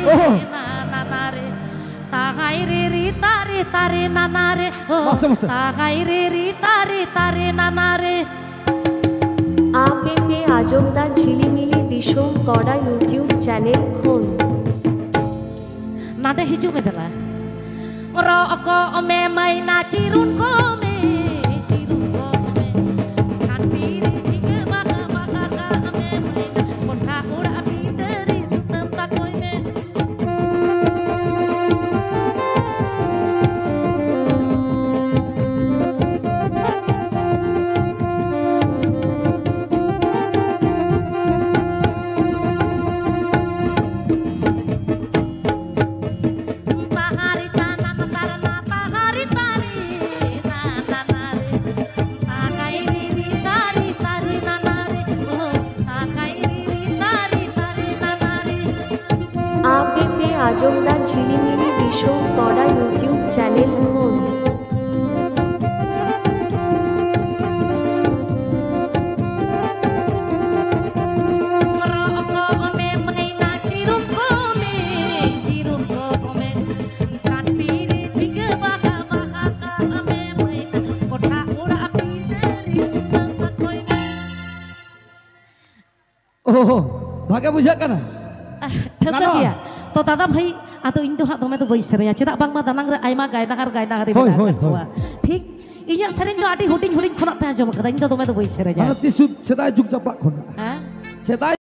na na na re tagai re ri tare na na re tagai re ri tare na na re আপে আজমদার ঝিলিমিলি দিশম করা YouTube channel খুন nada hiju me dala ro ko me mai na cirun ko me hati jike baka baka ka me mai na kotha ura piteri sutam ta koi me আপে আজমদার ঝিলিমিলি দিশম করা YouTube channel খুন भागे बुझा कना ठेका जिया तो दादा भाई आतो इन तो हाथ में तो वही सेरेया चेदा बांग मा दानांग रे आइमा गायना हरी बना ठीक इया सेरेन जो आटी हुटिंग हुटिंग खना पे आजम कदा इन तो मैं तो वही सेरेया तिसु सेदाय जुग जपा खना हां सेदाय